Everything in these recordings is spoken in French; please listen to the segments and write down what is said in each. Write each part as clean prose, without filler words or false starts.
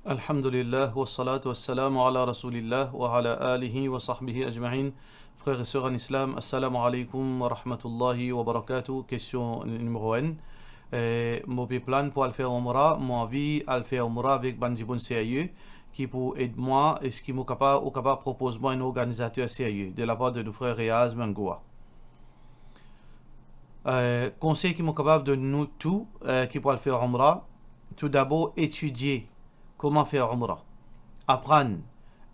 Alhamdulillah, wa salatu wa salamu ala rasulillah wa ala alihi wa sahbihi ajma'in. Frères et sœurs en islam, assalamu alaikum wa rahmatullahi wa barakatuh. Question numéro 1. Mon plan pour aller faire Umrah, mon envie à faire Umrah avec Bandibun sérieux qui pour aider moi et ce qui m'est capable propose moi un organisateur sérieux de la part de nos frères Riaz Mangoua. Conseil qui m'est capable de nous tous qui pour aller faire Umrah, tout d'abord étudier comment faire Umrah, apprendre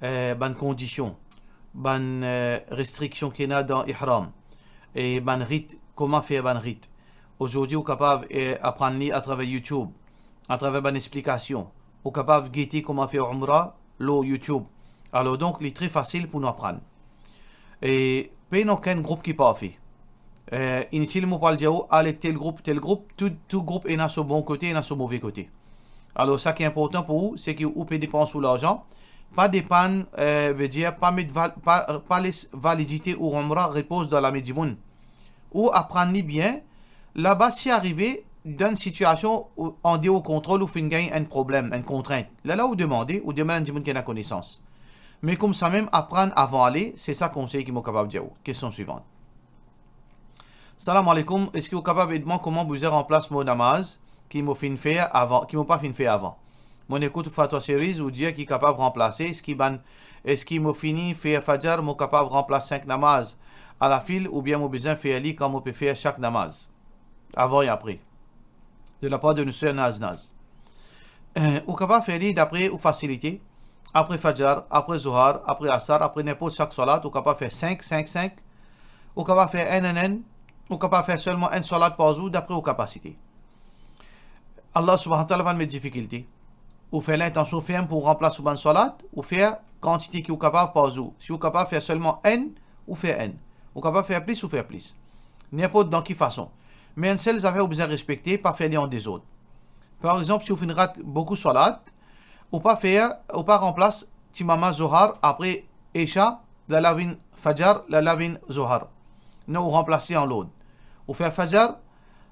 bonnes conditions, bonnes restrictions qu'il y a dans Ihram et bonnes rites, comment faire bonnes rites. Aujourd'hui, on est capable d'apprendre à travers YouTube, à travers bonnes explications, on est capable de guetter comment faire Umrah, l'eau YouTube. Alors donc, il est très facile pour nous apprendre. Et pas aucun groupe qui pas fait. Inutilement pour le dire, allez tel groupe, tout groupe est dans son bon côté et dans son mauvais côté. Alors, ça qui est important pour vous, c'est que vous pouvez dépenser sur l'argent. Pas dépendre, veut dire, pas les validités ou Umrah repose dans la Medjimoun. Ou apprendre bien. Là-bas, si arrivé dans une situation où on dit au contrôle ou fin gagne un problème, une contrainte. Là, vous demandez un Medjimoun qui a la connaissance. Mais comme ça même, apprendre avant d'aller, c'est ça conseil qui m'est capable de dire. Question suivante. Salam alaikum. Est-ce que vous êtes capable de dire comment vous remplacer mon namaz qui m'ont fin fait avant, qui m'ont pas fin fait avant. Mon écoute fatwa series ou dire qui est capable de remplacer, est-ce qui m'a fini faire fajr, m'ont capable de remplacer 5 namaz à la file ou bien m'ont besoin faire li comme on peut faire chaque namaz avant et après. De la part de nous Naz. Ou capable de faire li d'après ou facilité. Après fajr, après zuhar, après asar, après n'importe chaque salat, ou capable de faire 5. Ou capable de faire un. Ou capable de faire seulement un salat par jour d'après aux capacités. Allah subhanahu wa ta'ala va mettre difficulté. Ou faire l'intention ferme pour remplacer une salat, ou faire quantité qui est capable par jour. Si vous êtes capable de faire seulement un, ou faire un. Ou capable de faire plus, ou faire plus. N'importe dans quelle façon. Mais un seul affaire, vous besoin respecter, pas faire les uns des autres. Par exemple, si vous faites rate beaucoup de salat, ou pas remplacer Timama Zohar après Isha, la lavine Fajr, la lavine Zohar. Non, vous remplacez en l'autre. Vous faites Fajr,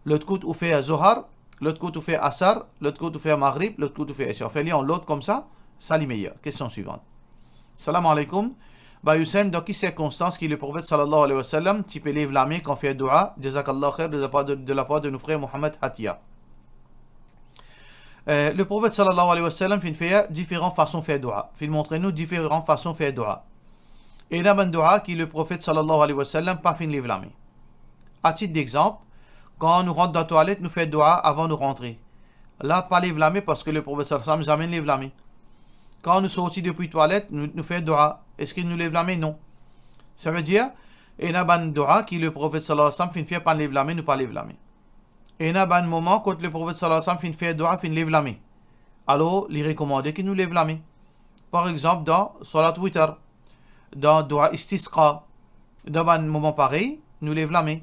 l'autre côté, vous faites Zohar, l'autre côté, vous faites Asar, l'autre côté, vous faites Maghrib, l'autre côté, vous faites Isha. Vous faites en l'autre comme ça, ça l'est meilleur. Question suivante. Salam alaikum. Hussein, dans quelles circonstances qui le prophète sallallahu alayhi wa sallam, tu peux lever la main quand fait dua, jazakallah khair, de la part de nos frères Mohamed Hatia. Le prophète sallallahu alayhi wa sallam fait différentes façons de faire dua. Il montre nous différentes façons de faire dua. Et il y a un dua qui le prophète sallallahu alayhi wa sallam pas fait lever la main. À titre d'exemple, quand nous rentrons dans la toilette, nous faisons dua avant de rentrer. Là, pas lever la main parce que le prophète sallallahu alayhi wa sallam jamais lève la main. Quand nous sortons depuis la toilette, nous faisons dua. Est-ce qu'il nous lève la main? Non. Ça veut dire, il y a un dua qui le prophète sallallahu alayhi wa sallam fait pas lever la main, nous pas lever la main. Et il y a un moment quand le prophète sallallahu alayhi wa sallam fait dua, il lève la main. Alors, il est recommandé qu'il nous lève la main. Par exemple, dans Salat Witr, dans dua istisqa, dans un moment pareil, nous lève la main.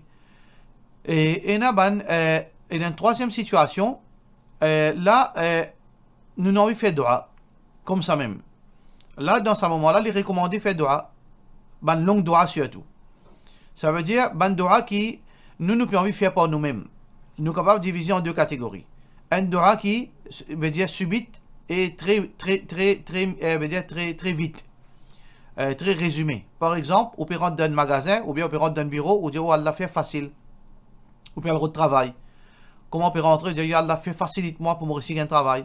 Et il y a une troisième situation, là, nous n'avons fait dua, comme ça même. Là, dans ce moment-là, il est recommandé de faire dua, une longue dua surtout. Ça veut dire, une dua qui, nous pouvons envie de faire par nous-mêmes. Nous sommes capables de diviser en deux catégories. Un dua qui veut dire subite et très vite. Très résumé. Par exemple, on peut rentrer dans un magasin, ou bien on peut rentrer dans un bureau, ou dire, oh Allah fait facile. Ou bien le travail. Comment on peut rentrer, dire, Allah fait facilite-moi pour me réussir un travail.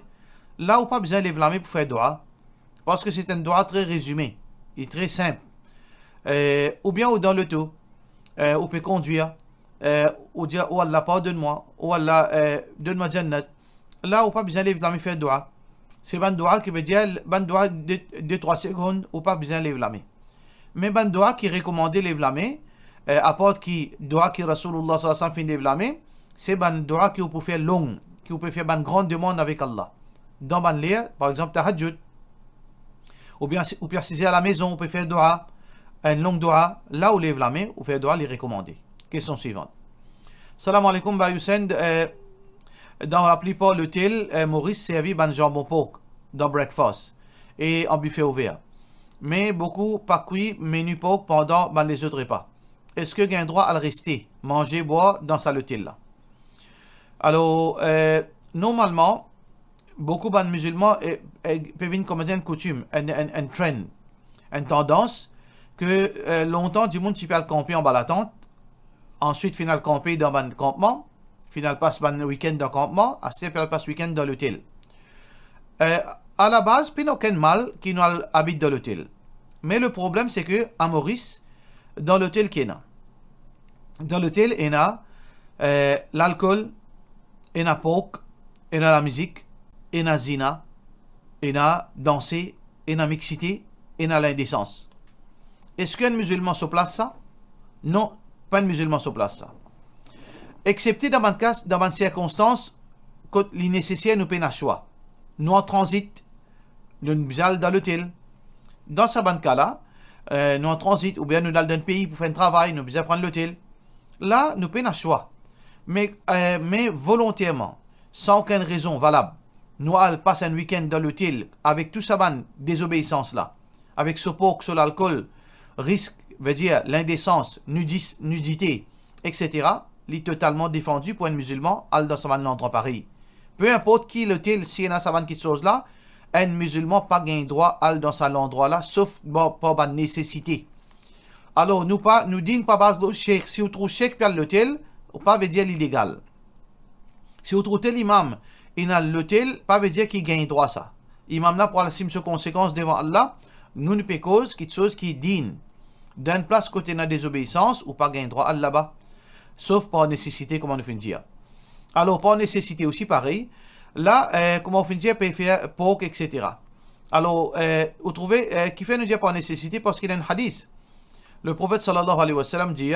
Là, on n'a pas besoin de lever la main pour faire dua. Parce que c'est un dua très résumé. Et très simple. Ou bien dans le tout. On peut conduire. Ou dire, oh Allah, pardonne-moi. Oh Allah, donne-moi Jannat. Là, on n'a pas besoin de lever la main pour faire dua. C'est un dua qui veut dire, un dua de 2-3 secondes, ou pas besoin de lever la main. Mais un dua qui est recommandé de lever la main, à part qui, dua qui Rasulullah sallallahu alayhi wa sallam fait lever la main, c'est un dua qui peut faire long, qui peut faire une grande demande avec Allah. Dans un lire, par exemple, tahajjud, ou bien si c'est à la maison, on peut faire dua, un long dua, là où lève la main, ou faire dua, les recommander. Question suivante. Salam alaikum, Hussein. Dans la plupart l'hôtel, Maurice servi un jambon porc dans breakfast et en buffet ouvert. Mais beaucoup pas cuit menu porc pendant les autres repas. Est-ce que j'ai un droit à le rester, manger, boire dans sa l'hôtel là? Alors, normalement, beaucoup de musulmans peuvent venir comme une coutume, un trend, une tendance, que longtemps, du monde, tu peux camper en bas la tente, ensuite, final camper dans un campement, final passe un week-end dans le campement, après, final passe week-end dans l'hôtel. À la base, il n'y a aucun mal qui nous habite dans l'hôtel. Mais le problème, c'est que à Maurice, dans l'hôtel qu'il y a, dans l'hôtel, il y a l'alcool, il y a poke, il y a la musique, il y a zina, il y a danser, il y a mixité, il y a l'indécence. Est-ce qu'un musulman se place ça? Non, pas un musulman se place ça. Excepté dans un cas, dans une circonstance, quand il est nécessaire, nous prenons un choix. Nous en transit, nous allons dans l'hôtel. Dans ce cas-là, nous en transit, ou bien nous allons dans un pays pour faire un travail, nous allons prendre l'hôtel. Là, nous prenons un choix. Mais volontairement, sans aucune raison valable, nous allons passer un week-end dans l'hôtel avec tout ça, désobéissance là, avec ce porc sur l'alcool, risque, veut dire l'indécence, nudité, etc., il est totalement défendu pour un musulman, al dans un endroit pareil. Peu importe qui l'hôtel, si il y a cette chose là, un musulman pas gain droit al dans cet endroit là, sauf pas nécessité. Alors nous disons pas base de cheikh, si vous trouvez cheikh par l'hôtel, ou pas veut dire l'illégal. Si vous trouvez l'imam, il a l'hôtel, pas veut dire qu'il gagne droit ça. Imam là pour la simple conséquence devant Allah, nous ne peut cause quelque chose qui digne d'une place côté de la désobéissance ou pas gain droit là-bas, sauf par nécessité, comme on finit dire. Alors, par nécessité aussi, pareil. Là, comment on finit dire, peut faire porc, etc. Alors, vous trouvez, qui fait nous dire par nécessité, parce qu'il y a un hadith. Le prophète sallallahu alayhi wa sallam dit,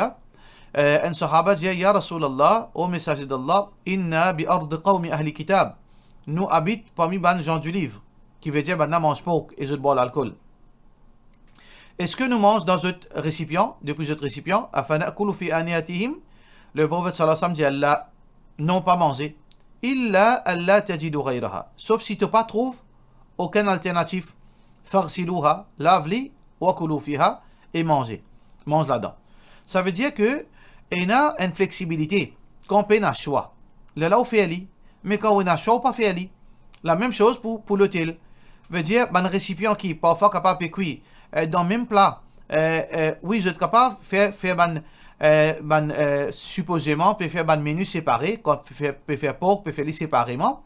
un sahaba dit, Ya Rasulallah, ô messager d'Allah, inna bi ard qawmi ahli kitab. Nous habitons parmi les gens du livre, qui veut dire, maintenant mange porc et je bois l'alcool. Est-ce que nous mangeons dans un récipient, depuis notre récipient, afin d'akulu fi aniyatihim? Le prophète sallallahu alayhi wa sallam dit, Allah, non pas manger. Illa Allah tajidu ghayraha. Sauf si tu ne trouves aucune alternative. Farsiluha, lave-li, wakulu fiha, et manger. Mange là-dedans. Ça veut dire que, il y a une flexibilité. Quand on a un choix. Là, on fait ali. Mais quand on a un choix, on pas fait ali. La même chose pour l'hôtel. Veut dire, un récipient qui, parfois, capable de cuire, dans le même plat, oui, je suis capable de faire supposément, peut faire un menu séparé, peut faire porc, peut faire les séparément,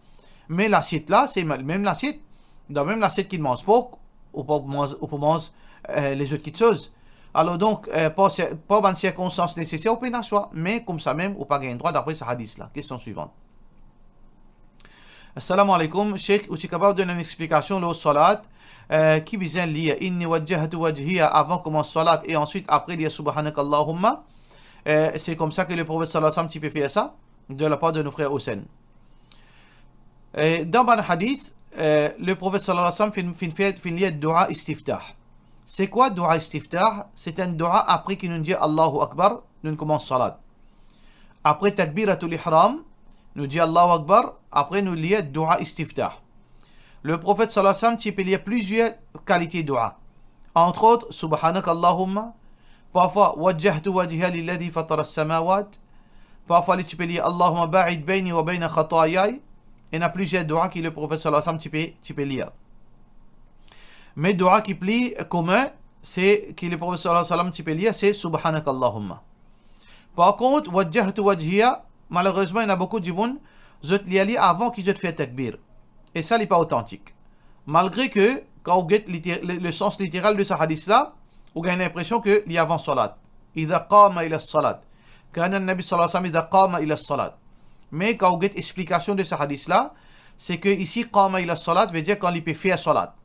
mais l'assiette là, c'est même l'assiette. Dans même l'assiette qui mange porc, ou pour manger les autres choses. Alors donc, pas dans circonstances nécessaires, on peut un choix, mais comme ça même, on pas gagner droit d'après ce hadith là. Question suivante. Assalamu alaikum, Cheikh, ou tu es capable de donner une explication le salat qui vient lire inni wajjahtu wajhiya avant commence salat et ensuite après lire subhanaka Allahumma. C'est comme ça que le prophète sallallahu alayhi wa sallam peut faire ça de la part de nos frères Hussein. Dans un hadith, le prophète sallallahu alayhi wa sallam fait lire dua istiftah. C'est quoi dua istiftah? C'est un dua après qu'il nous dit Allahu Akbar, nous commençons salat. Après takbiratul ihram, nous dit Allahu Akbar, après nous lions dua istiftah. Le prophète sallallahu alayhi wa sallam peut lire plusieurs qualités de dua. Entre autres, subhanaka Allahumma. Parfois, wajjahtu wajhiya lilladhi fatara as-samawat. Parfois, tu peux lire Allahumma ba'id bayni wa bayna khatayai. Il y a plusieurs doigts que le prophète sallallahu alayhi wa sallam tu peux lire. Mais doigts qui plient commun, c'est que le prophète sallallahu alayhi wa sallam tu peux lire, c'est subhanaka Allahumma. Par contre, wajjahtu wajhiya, malheureusement, il y a beaucoup de gens qui lient avant qu'ils aient fait takbir. Et ça n'est pas authentique. Malgré que, quand vous guettez le sens littéral de ce hadith-là, vous avez l'impression qu'il y a avant salat. Idha qama ila salat. Kana nabi sallallahu alayhi wa sallam idha qama ila salat. Mais quand vous avez l'explication de ce hadith-là, c'est que ici, qama ila salat veut dire quand il peut faire salat.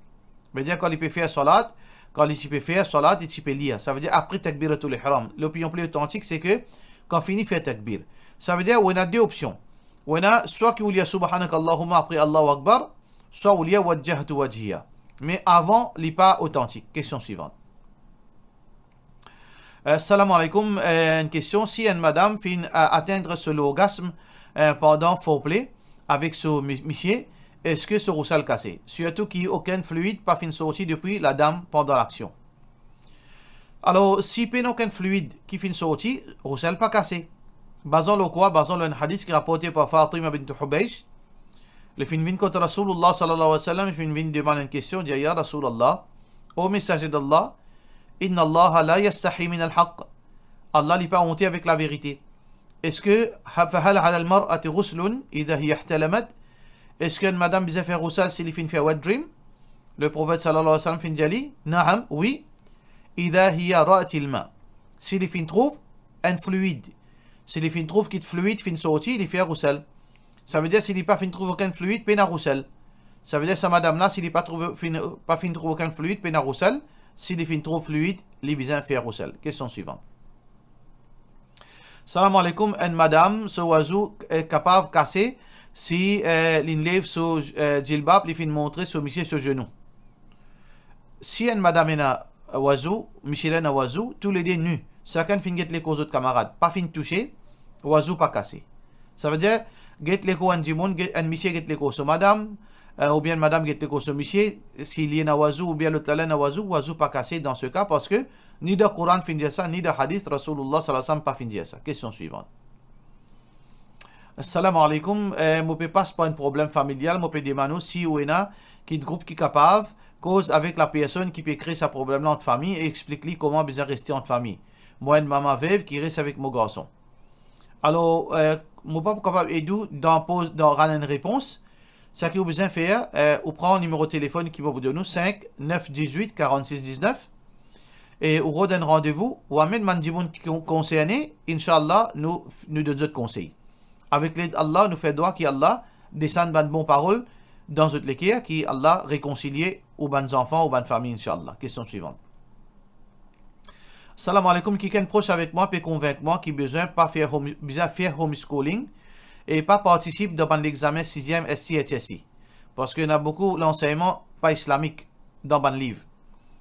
Veut dire quand il peut faire salat, quand il peut faire salat, il peut lire. Ça veut dire après takbiratul ihram. L'opinion plus authentique, c'est que quand on finit faire takbir. Ça veut dire qu'on a deux options. On a soit qu'il y a subhanaka Allahumma après Allahu Akbar, soit il y a wajjahtu wajhiya. Mais avant, il n'est pas authentique. Question suivante. Salam alaikum. Une question. Si une madame finit à atteindre l'orgasme pendant foreplay avec son monsieur, est-ce que ce roussel cassé? Surtout qu'il n'y a aucun fluide pas fin sorti depuis la dame pendant l'action. Alors, si il n'y a aucun fluide qui fin sorti, roussel pas cassé. Basons le quoi? Basons le hadith qui est rapporté par Fatima bint Hubaysh. Le fin vin contre Rasulullah sallallahu alayhi wa sallam, fin vin demande une question, dit ya Rasulallah, ô messager d'Allah, inna Allah la yastahi min al-haqq. Allah n'est pas honté avec la vérité. Est-ce que فهل على المرأة غسل إذا هي احتلمت? Est-ce qu'une madame bisa faire roussal s'il fin fait wet dream? Le prophète sallallahu alayhi wa sallam fin dit Naam, oui. إذا هي رأت الماء. S'il fin trouve un fluide. S'il fin trouve qu'il fluide fin sorti, il fait roussal. Ça veut dire s'il pas fin trouve aucun fluide, peine à roussal. Ça veut dire sa madame là, s'il pas trouve aucun fluide, peine à roussal. S'il fin trouve fluide, il bisa faire roussal. Question suivante. Salam alaikum, une madame, ce oiseau est capable de casser si l'enlève sur djilbab, il fait montrer sur monsieur sur genou. Si une madame est un oiseau, monsieur est un oiseau, tous les deux nus, chacun fin get les causes autres camarades, pas fin toucher, oiseau pas cassé. Ça veut dire, get les causes un djimoun, un monsieur get les causes sur madame, ou bien madame get les causes sur monsieur, s'il y a un oiseau, ou bien l'autre là un oiseau pas cassé dans ce cas, parce que ni de Coran fin dire ça, ni de Hadith, Rasulullah sallallahu alayhi wa sallam pas fin dire ça. Question suivante. Assalamu alaikum, mon père passe pas un problème familial, mon père demande si ou ena qui groupe qui capable, cause avec la personne qui peut créer sa problème là en famille et explique-lui comment bien rester en famille. Moi, une maman veuve qui reste avec mon garçon. Alors, mon papa capable aider dans une réponse. Ce qu'il a besoin de faire, ou prendre un numéro de téléphone qui va vous donner 5 9 18 46 19. Et au d'un rendez-vous, ou amène mandimoun concerné, Inch'Allah, nous donnons d'autres conseils. Avec l'aide d'Allah, nous faisons droit qu'Allah descende de bonnes paroles dans notre l'équerre, qui Allah réconcilie aux bonnes enfants, aux bonnes familles, Inch'Allah. Question suivante. Salam alaikum, qui est proche avec moi peut convaincre moi qui besoin pas faire homeschooling et pas participe dans l'examen 6e SC et HSI. Parce qu'il y a beaucoup l'enseignement pas islamique dans le livre.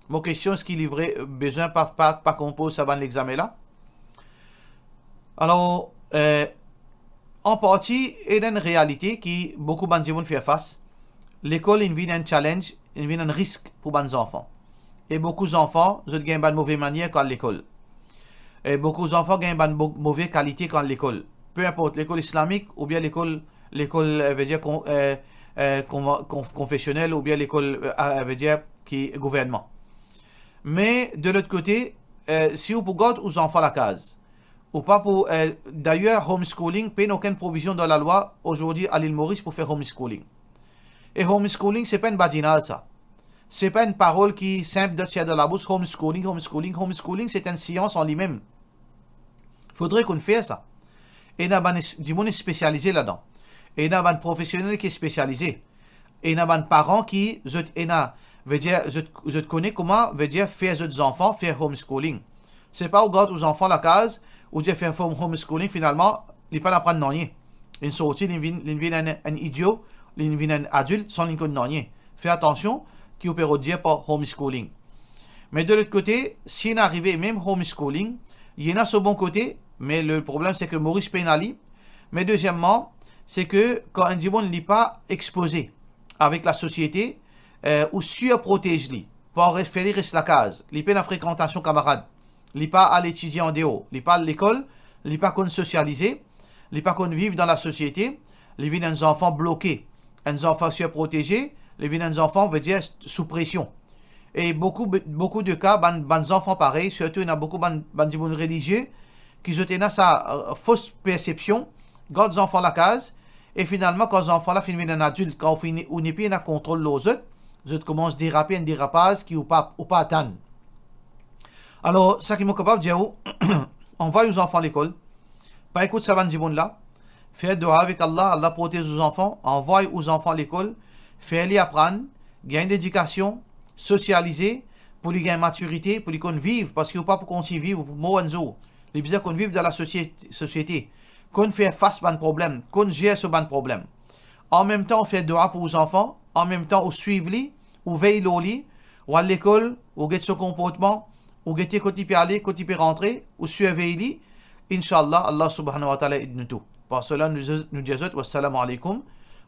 Mon question, est-ce qu'il livrait besoin pas compose ça dans l'examen là? Alors, en partie, il y a une réalité qui beaucoup de gens font face. L'école, il vient un challenge, il vient un risque pour les enfants. Et beaucoup d'enfants, ils ont une mauvaise manière quand l'école. Et beaucoup d'enfants ont une mauvaise qualité quand l'école. Peu importe, l'école islamique ou bien l'école veut dire confessionnelle ou bien l'école veut dire qui est gouvernement. Mais de l'autre côté, si vous pouvez garder aux enfants la case, ou pas pour. D'ailleurs, homeschooling, pas aucune provision dans la loi aujourd'hui à l'île Maurice pour faire homeschooling. Et homeschooling, c'est pas une badinage ça. C'est pas une parole qui est simple de tirer de la bouche. Homeschooling, c'est une science en lui-même. Faudrait qu'on fasse ça. Et il y a des gens spécialisés là-dedans. Et il y a des professionnels qui sont spécialisés. Et il y a des parents qui veut dire, je connais comment veut dire faire des enfants faire homeschooling. C'est pas au garde aux enfants la case ou dire faire homeschooling finalement, il pas apprendre rien. Une sortie, il vient un idiot, il vient un adulte sans qu'il ne rien. Fais attention qui peut dire par homeschooling. Mais de l'autre côté, si on arrive même homeschooling, il y en a sur bon côté, mais le problème c'est que Maurice pénalise. Mais deuxièmement, c'est que quand un diamant n'est pas exposé avec la société, ou surprotège-lui, pour faire rester la case, il pas la fréquentation camarade, il pas à l'étudier en dehors, il pas à l'école, il pas qu'on socialiser, il pas qu'on vivre dans la société, il vit des enfants bloqués, des enfants surprotégés, il vit des enfants veut dire sous pression. Et beaucoup de cas, des enfants pareils, surtout il y a beaucoup de religieux qui ont sa fausse perception, gardent les enfants la case, et finalement quand les enfants là finissent un adulte, quand on n'est plus en contrôle les autres, je commence à déraper un dérapage qui ou pas atteindre. Alors, ça qui est capable de dire, envoie aux enfants à l'école, pas écoute ça van là, faire dua avec Allah, Allah protège aux enfants, envoie aux enfants à l'école, faire-les apprendre, gagner d'éducation, socialiser, pour les gagner maturité, pour les qu'on vive, parce qu'il ne faut pas pour qu'on s'y vive, pour moanzo, les besoins qu'on vive dans la société, qu'on fait face à un problème, qu'on gère ce problème. En même temps, on fait dua pour les enfants, en même temps, on suit les, ou veille l'oli, ou à l'école, ou guette ce comportement, ou guette quand il peut aller, quand il peut rentrer, ou surveille Inch'Allah, Allah subhanahu wa ta'ala aide nous tout. Par cela, nous disons, wassalamu alaikum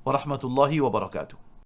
wa rahmatullahi wa barakatuh.